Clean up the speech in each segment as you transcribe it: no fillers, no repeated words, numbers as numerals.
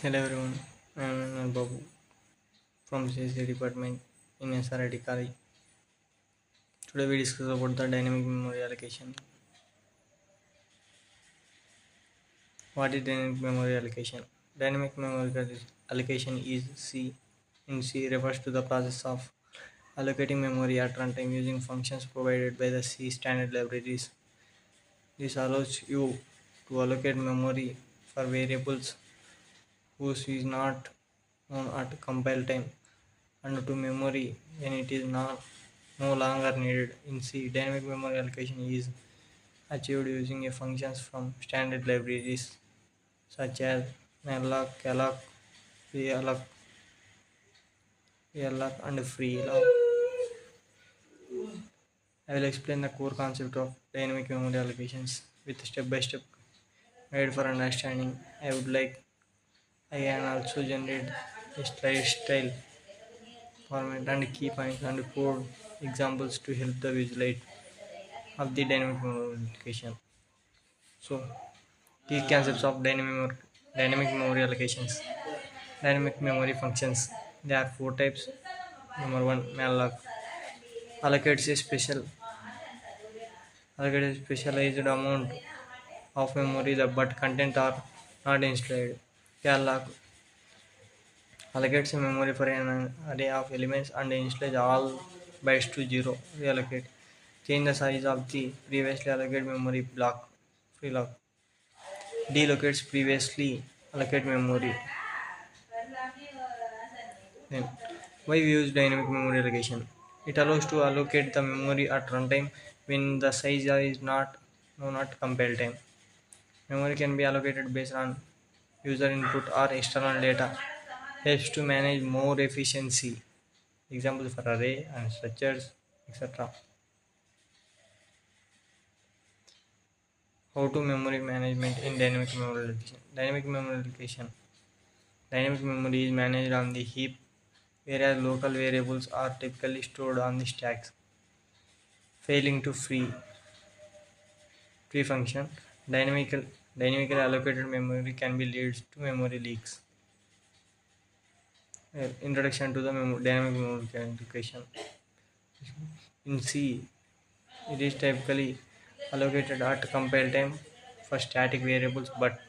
Hello everyone, I am Anil Babu from CSC department in SRIT College. Today we discuss about the dynamic memory allocation. What is dynamic memory allocation? Dynamic memory allocation is C refers to the process of allocating memory at runtime using functions provided by the C standard libraries. This allows you to allocate memory for variables whose is not known at compile time and to memory when it is no longer needed. In C, dynamic memory allocation is achieved using a functions from standard libraries such as malloc, calloc, valloc, valloc, and freeloc. I will explain the core concept of dynamic memory allocations with step-by-step guide for understanding. I can also generate a slide style format and key points and code examples to help the visualize of the dynamic memory allocation. So, key concepts of dynamic memory allocations. Dynamic memory functions. There are four types. Number one, malloc allocates a specialized amount of memory but content are not installed. Calloc allocates a memory for an array of elements and installs all bytes to zero. Reallocate. Change the size of the previously allocated memory block. Freelock. Delocates previously allocated memory. Then, why we use dynamic memory allocation? It allows to allocate the memory at runtime when the size is not known at compile time. Memory can be allocated based on user input or external data. Helps to manage more efficiency. Examples for array and structures, etc. How to memory management in dynamic memory allocation. Dynamic memory allocation. Dynamic memory is managed on the heap, whereas local variables are typically stored on the stacks. Failing to free function, dynamically allocated memory can be leads to memory leaks. Introduction to the dynamic memory allocation. In C, it is typically allocated at compile time for static variables, but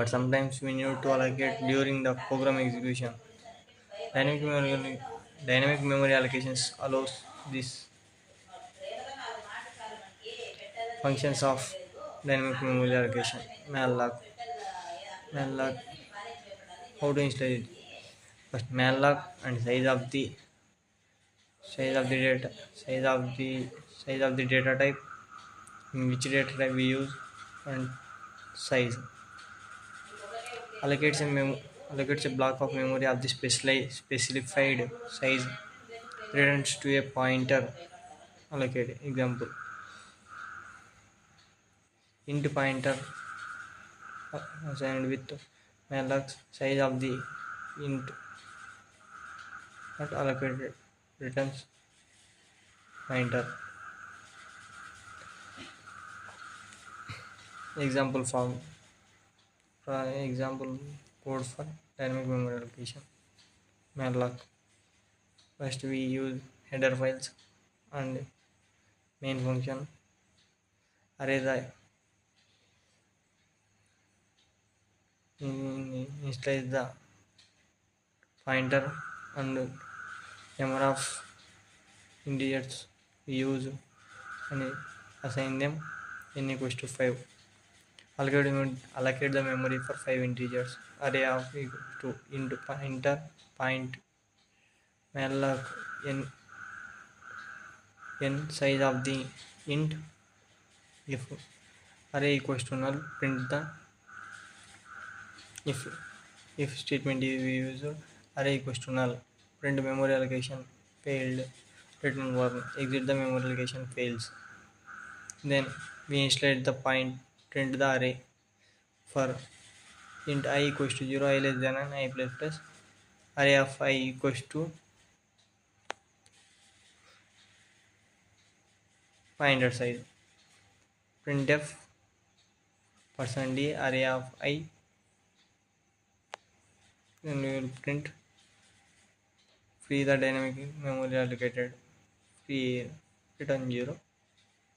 sometimes we need to allocate during the program execution. Dynamic memory, dynamic memory allocations allows these functions of dynamic memory allocation. Malloc, how to install it? First, malloc and size of the size of the data type, in which data type we use, and size. Allocates a allocates a block of memory of the specified size returns to a pointer allocated. Example: int pointer assigned with malloc size of the int not allocated returns pointer. Example form. Example code for dynamic memory allocation. Malloc. First we use header files and main function. Array the initialize the pointer and number of integers we use and assign them n equals to 5. Allocate the memory for 5 integers. Array of equal to int pointer point malloc n size of the int. If array equals to null, print the if statement is used. Array equals to null, print memory allocation failed, return 1. Exit the memory allocation fails. Then we initialize the point, print the array for int I equals to 0, I less than and I plus plus. Array of I equals to pointer size. Printf %d array of I Then we will print free the dynamic memory allocated, free return 0.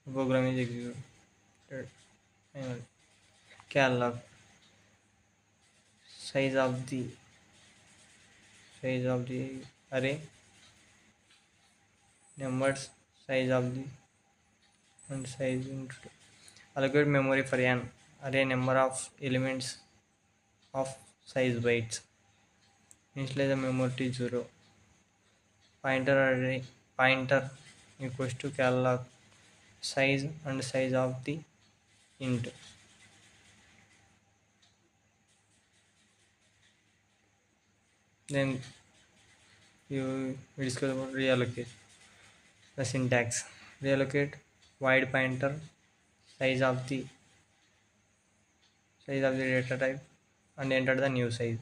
The program is executed. And calloc size of the array, numbers, size of the and size into allocate memory for an array number of elements of size bytes. Initialize the memory to 0. Pointer array pointer equals to calloc size and size of the int. Then we discuss about reallocate. The syntax reallocate wide pointer size of the data type and enter the new size.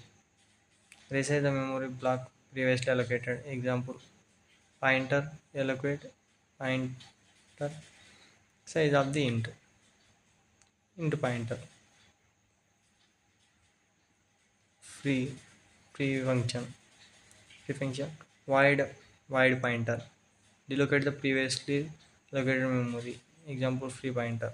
Resize the memory block previously allocated. Example pointer allocate pointer size of the int pointer. Free function wide pointer delocate the previously allocated memory. Example free pointer.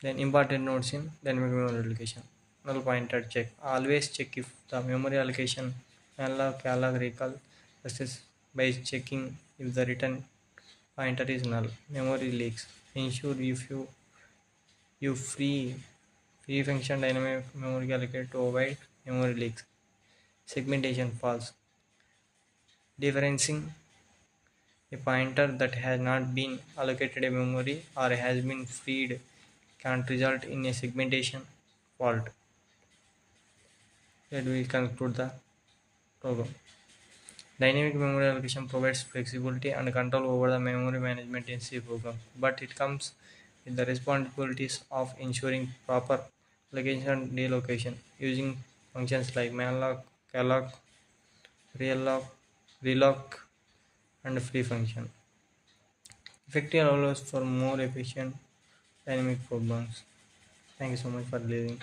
Then important notes in dynamic memory allocation. Null pointer check. Always check if the memory allocation malloc recall success by checking if the return pointer is null. Memory leaks. Ensure if you free function dynamic memory allocated to avoid memory leaks. Segmentation false. Differencing a pointer that has not been allocated a memory or has been freed can result in a segmentation fault. That will conclude the program. Dynamic memory allocation provides flexibility and control over the memory management in C programs, but it comes with the responsibilities of ensuring proper allocation and delocation using functions like malloc, calloc, realloc, reloc, and free function. Effective allows for more efficient dynamic programs. Thank you so much for listening.